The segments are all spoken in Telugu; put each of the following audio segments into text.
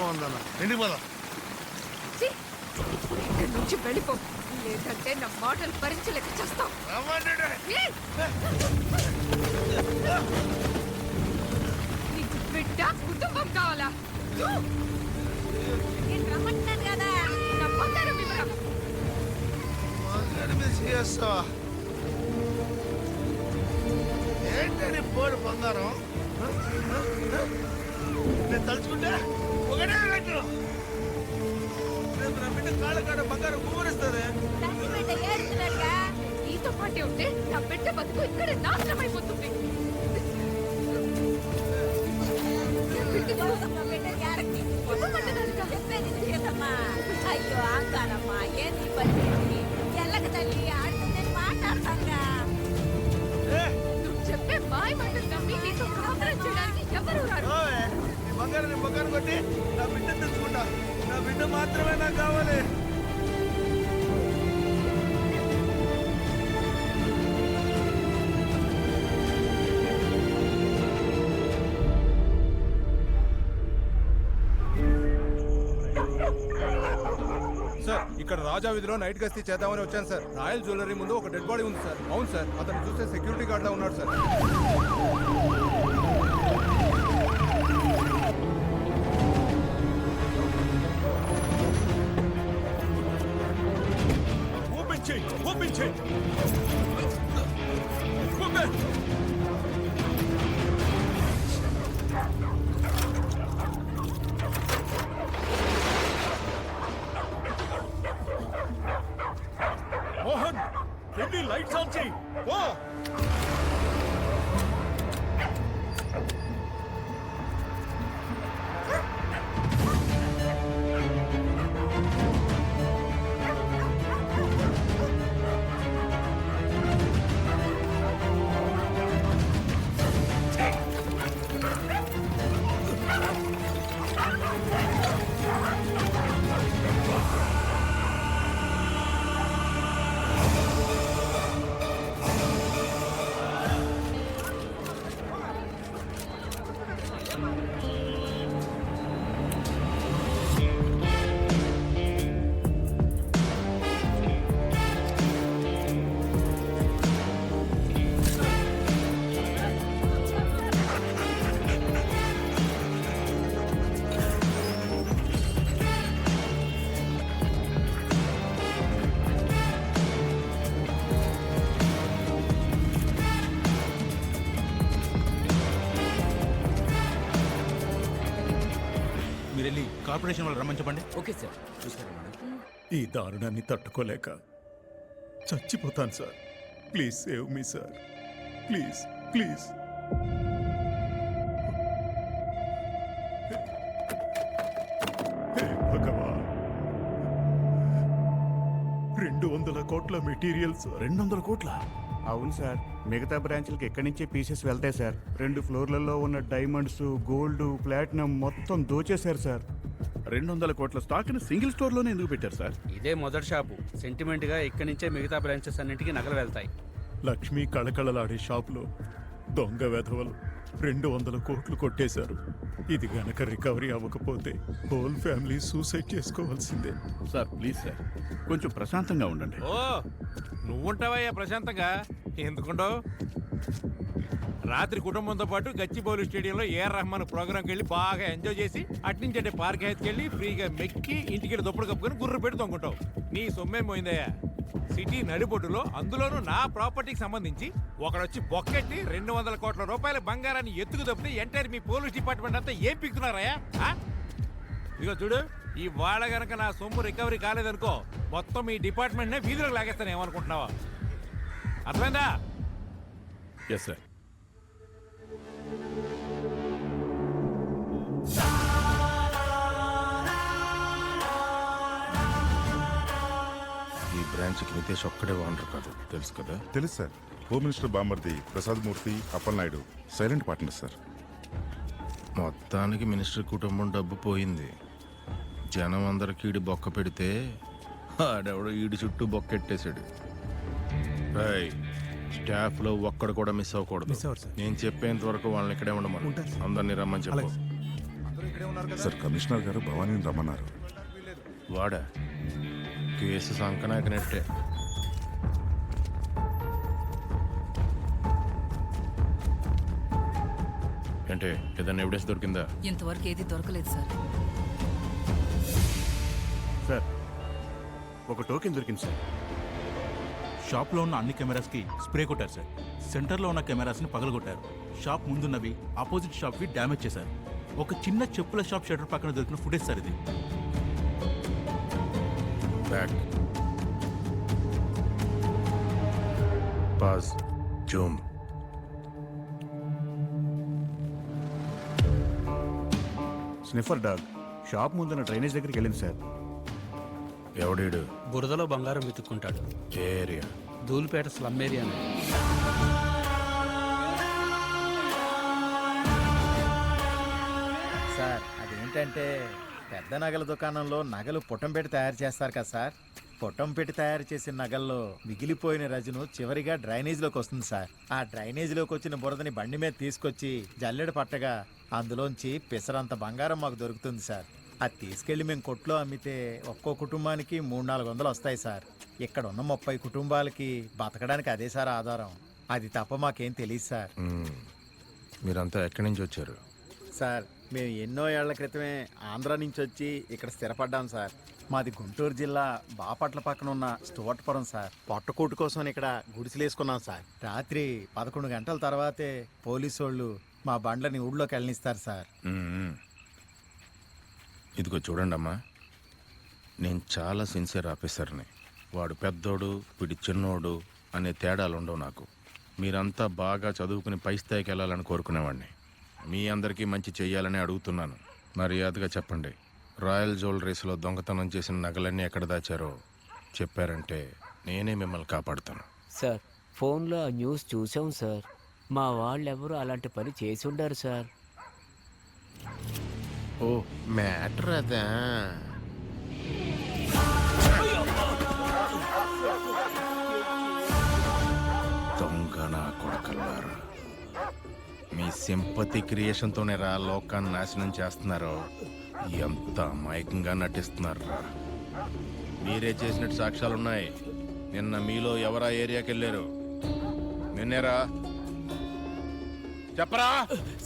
బాగుందన్న. ఇంటికి పోదాం. ఇక్కడి నుంచి వెళ్ళిపో, లేదంటే నా మాటలు భరించలేక చేస్తాం. నీకు బిడ్డ కుటుంబం కావాలా? నేను రమ్మంటున్నాను కదా, నా బంగారం వివరం. ఏంటని పోడు బంగారం? నేను తలుచుకుంటే ఒకటే కట్టు. రేపు నా బిడ్డ కాళ్ళ కాడ బంగారం కూరిస్తుంది. నీతో పాటే ఉంటే నా బిడ్డ బతుకు ఇక్కడ నాశనం అయిపోతుంది. అయ్యో ఆంకారమ్మా, ఏంది పరిస్థితి? ఎల్లక తల్లి ఆడుతుంటే మాట్లాడతాగా. నువ్వు చెప్పే మాయ మాటలు నమ్మి నీతో కాపురం చేయడానికి ఎవరు రారు. బంగారం కొట్టి నా బిడ్డ తెచ్చుకుంటా. నా బిడ్డ మాత్రమే నాకు కావాలి. సార్, ఇక్కడ రాజా వీధిలో నైట్ గస్తీ చేద్దామని వచ్చాను సార్. రాయల్ జ్యువెలరీ ముందు ఒక డెడ్ బాడీ ఉంది సార్. అవును సార్, అతను చూస్తే సెక్యూరిటీ గార్డ్ లా ఉన్నాడు సార్. ఓపెన్ చేయి. మోహన్, వెళ్ళి లైట్స్ ఆన్ చేయి. ఓ కార్పొరేషన్ వాళ్ళు రమ్మని చెప్పండి. Okay sir. చూసారా మేడం, ఈ దారుణాన్ని తట్టుకోలేక చచ్చిపోతాను sir. Please save me sir, please please. Bhagwan, 200 కోట్ల మెటీరియల్స్. 200 కోట్ల? అవును సార్, మిగతా బ్రాంచ్లకి ఎక్కడి నుంచే పీసెస్ వెళ్తాయి సార్. 2 ఫ్లోర్లలో ఉన్న డైమండ్స్, గోల్డ్, ప్లాటినం మొత్తం దోచేశారు సార్. 200 కోట్ల స్టాక్ ని సింగిల్ స్టోర్ లోనే ఎందుకు పెట్టారు సార్? ఇదే మొదటి షాపు. సెంటిమెంట్ గా ఇక్కడి నుంచే మిగతా బ్రాంచెస్ అన్నింటికి నగలు వెళ్తాయి. లక్ష్మీ కళకళలాడే షాప్లో దొంగ వెధవలు 200 కోట్లు కొట్టేశారు. ఇది గనక రికవరీ అవ్వకపోతే హోల్ ఫ్యామిలీ సూసైడ్ చేసుకోవాల్సిందే. సార్ ప్లీజ్ సార్, కొంచెం ప్రశాంతంగా ఉండండి. ఓ, నువ్వుంటావయ్యా ప్రశాంతంగా? ఎందుకుంటావు? రాత్రి కుటుంబంతో పాటు గచ్చిబౌలి స్టేడియంలో ఏఆర్ రెహమాన్ ప్రోగ్రాంకి వెళ్ళి బాగా ఎంజాయ్ చేసి అట్నుంచి అంటే పార్క్ హైత్కి వెళ్ళి ఫ్రీగా మెక్కి ఇంటికి దుప్పడు కప్పుకొని గుర్రు పెట్టి తొంగుంటావు. నీ సొమ్మేం పోయిందయ్యా? సిటీ నడిబొడ్డులో, అందులోనూ నా ప్రాపర్టీకి సంబంధించి ఒకడొచ్చి బొక్కెట్టి 200 కోట్ల రూపాయల బంగారాన్ని ఎత్తుకు తప్పితే ఎంటైర్ మీ పోలీస్ డిపార్ట్మెంట్ అంతా ఏం పిక్కుతున్నారయ్యా? ఇదిగో చూడు, ఈ వాళ్ళ గనక నా సొమ్ము రికవరీ కాలేదనుకో, మొత్తం మీ డిపార్ట్మెంట్నే వీధిలోకి లాగేస్తాను. ఏమనుకుంటున్నావా? అర్థమైందా? Yes sir. ఈ బ్రాంచ్కి నితేష్ ఒక్కడే ఓనర్ కాదు, తెలుసు కదా? తెలుసు సార్. హోమ్ మినిస్టర్ బామర్ది ప్రసాద్ మూర్తి, అప్పలనాయుడు సైలెంట్ పార్ట్నర్ సార్. మొత్తానికి మినిస్టర్ కుటుంబం డబ్బు పోయింది. జనం అందరికి ఈడి బొక్క పెడితే ఆడెవడో ఈడి చుట్టూ బొక్కెట్టేశాడు. స్టాఫ్ లో ఒక్కడు కూడా మిస్ అవ్వకూడదు. నేను చెప్పేంత వరకు వాళ్ళని ఇక్కడే ఉండమని అందరినీ రమ్మని చెప్పు. ఇక్కడే ఉన్నారు కదా సార్ కమిషనర్ గారు భవానీని రమ్మన్నారు. వాడా కేసు సంకనాకినట్టే. అంటే ఏదైనా ఎవిడెన్స్ దొరికిందా? ఇంతవరకు ఏది దొరకలేదు సార్. సార్ ఒక టోకెన్ దొరికింది సార్. షాప్లో ఉన్న అన్ని కెమెరాస్కి స్ప్రే కొట్టారు సార్. సెంటర్లో ఉన్న కెమెరాస్ని పగలగొట్టారు. షాప్ ముందున్నవి ఆపోజిట్ షాప్వి డ్యామేజ్ చేశారు. ఒక చిన్న చెప్పుల షాప్ షటర్ పక్కన దొరికిన ఫుటేజ్ సార్ ఇది. Back pause zoom. Sniffer dog shop ముందున్న డ్రైనేజ్ దగ్గరికి వెళ్ళింది సార్. ఎవడీడు? బురదలో బంగారం వెతుక్కుంటాడు. ఏ area? Dhoolpet slum area. Sir అదేంటంటే పెద్ద నగల దుకాణంలో నగలు పుట్టం పెట్టి తయారు చేస్తారు కదా సార్. పుట్టం పెట్టి తయారు చేసిన నగల్లో మిగిలిపోయిన రజను చివరిగా డ్రైనేజీలోకి వస్తుంది సార్. ఆ డ్రైనేజీలోకి వచ్చిన బురదని బండి మీద తీసుకొచ్చి జల్లెడ పట్టగా అందులోంచి పిసరంత బంగారం మాకు దొరుకుతుంది సార్. అది తీసుకెళ్లి మేము కొట్లో అమ్మితే ఒక్కో కుటుంబానికి 300-400 వస్తాయి సార్. ఇక్కడ ఉన్న 30 కుటుంబాలకి బతకడానికి అదే సార్ ఆధారం. అది తప్ప మాకేం తెలియదు సార్. మీరంతా ఎక్కడి నుంచి వచ్చారు? సార్ మేము ఎన్నో ఏళ్ల క్రితమే ఆంధ్ర నుంచి వచ్చి ఇక్కడ స్థిరపడ్డాం సార్. మాది గుంటూరు జిల్లా బాపట్ల పక్కన ఉన్న స్టువర్ట్పురం సార్. పొట్టకూటు కోసం ఇక్కడ గుడిసెలేసుకున్నాం సార్. రాత్రి 11 గంటల తర్వాతే పోలీసు వాళ్ళు మా బండ్లని ఊళ్ళోకి వెళ్ళనిస్తారు సార్. ఇదిగో చూడండి అమ్మా, నేను చాలా సిన్సియర్ ఆఫీసర్ని. వాడు పెద్దోడు వీడి చిన్నోడు అనే తేడాలు ఉండవు నాకు. మీరంతా బాగా చదువుకుని పై స్థాయికి వెళ్ళాలని కోరుకునేవాడిని. మీ అందరికీ మంచి చెయ్యాలని అడుగుతున్నాను. మర్యాదగా చెప్పండి, రాయల్ జ్యువెలరీస్లో దొంగతనం చేసిన నగలన్నీ ఎక్కడ దాచారో చెప్పారంటే నేనే మిమ్మల్ని కాపాడుతాను. సార్ ఫోన్లో ఆ న్యూస్ చూసాం సార్. మా వాళ్ళెవరూ అలాంటి పని చేసి ఉండారు సార్. ఓ మ్యాటర్ అదా? దొంగ నా కొడకల్లారా, మీ సింపతి క్రియేషన్తోనే రా లోకాన్ని నాశనం చేస్తున్నారో. ఎంత అమాయకంగా నటిస్తున్నారు. మీరే చేసినట్టు సాక్ష్యాలున్నాయి. నిన్న మీలో ఎవరా ఏరియాకి వెళ్ళారు? నిన్నేరా? చెప్పరా?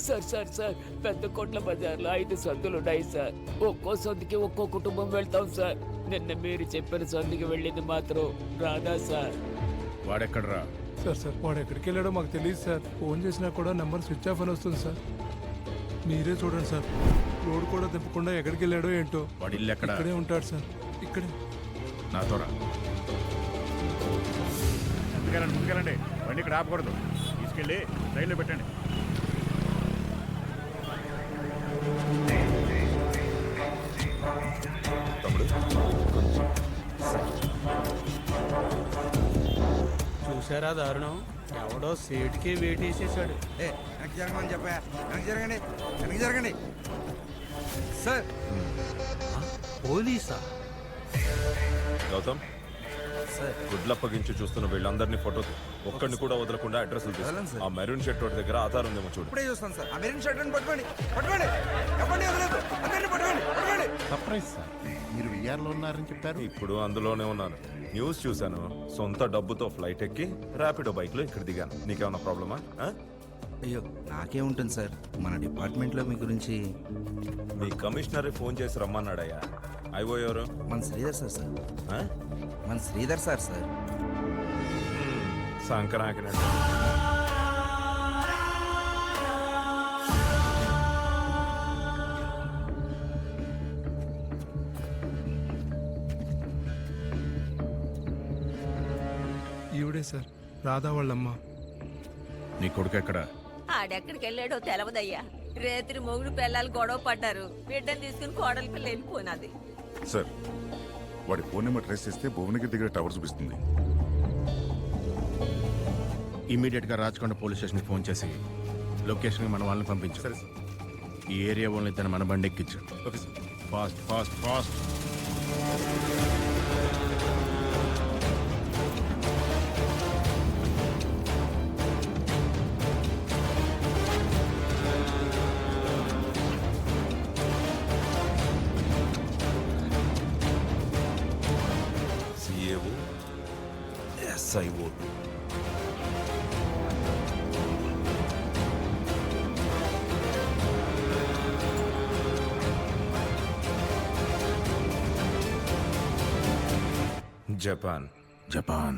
సార్ సార్ సార్ పెద్ద కోట్ల బజార్లో 5 సందులు ఉన్నాయి సార్. ఒక్కో సందుకి ఒక్కో కుటుంబం వెళ్తాం సార్. నిన్న మీరు చెప్పిన సందుకి వెళ్ళింది మాత్రం రాదా సార్? వాడెక్కడరా? సార్ వాడు ఎక్కడికి వెళ్ళాడో మాకు తెలియదు సార్. ఫోన్ చేసినా కూడా నెంబర్ స్విచ్ ఆఫ్ అని వస్తుంది సార్. మీరే చూడండి సార్. రోడ్ కూడా తిప్పకుండా ఎక్కడికి వెళ్ళాడో ఏంటో. వాడి ఇల్లు ఎక్కడ? ఇక్కడే ఉంటాడు సార్. ఇక్కడే. నాతో రా. ముందుకెళ్ళండి. బండి ఇక్కడ ఆపకూడదు. తీసుకెళ్ళి రైల్లో పెట్టండి. చూసారా దారుణం? ఎవడో సీట్కి వేటేసేసాడు. జరగమని చెప్పా. వెనక్కి జరగండి సార్. పోలీసా? గౌతమ్ సార్, గుడ్లప్పగించి చూస్తున్న వీళ్ళందరినీ ఫోటో ఒక్కడిని కూడా వదలకుండా అడ్రస్లు తీసుకో. ఆ మెరూన్ షర్ట్ వాడి దగ్గర ఆధార్ ఉందేమో చూడు. ఇప్పుడే చూస్తాను సార్. ఆ మెరూన్ షర్ట్ పట్టుకోండి. ఎవరిని వదలొద్దు. అందరినీ పట్టుకోండి. Surprise sir. మీరు విఆర్లో ఉన్నారని చెప్పారు. ఇప్పుడు అందులోనే ఉన్నాను. న్యూస్ చూశాను. సొంత డబ్బుతో ఫ్లైట్ ఎక్కి ర్యాపిడో బైక్లో ఇక్కడ దిగాను. నీకేమన్నా ప్రాబ్లమా? అయ్యో నాకేముంటుంది సార్. మన డిపార్ట్మెంట్లో మీ గురించి మీ కమిషనరే ఫోన్ చేసి రమ్మన్నాడయ్యా. ఐఓ ఎవరు? మన శ్రీధర్ సార్. మన శ్రీధర్ సార్. సంక్రాంతి ఈవిడే సార్, రాధా వాళ్ళమ్మ. నీ కొడుకు ఎక్కడ? ఆడెక్కడికి వెళ్ళాడో తెలవదయ్యా. రేత్రి మొగుడు పిల్లలు గొడవ పడ్డారు. బిడ్డను తీసుకుని కోడలి పిల్ల వెళ్ళిపోయినది. సార్ వాడి ఫోన్ నెంబర్ ట్రేస్ చేస్తే భువనగిరి దగ్గర టవర్ చూపిస్తుంది. ఇమీడియట్గా రాచకొండ పోలీస్ స్టేషన్కి ఫోన్ చేసి లొకేషన్కి మన వాళ్ళని పంపించు. సరే సార్. ఈ ఏరియా వాళ్ళని తన మన బండి ఎక్కించు. Okay sir. Fast fast fast. సైవోల్. జపాన్. జపాన్.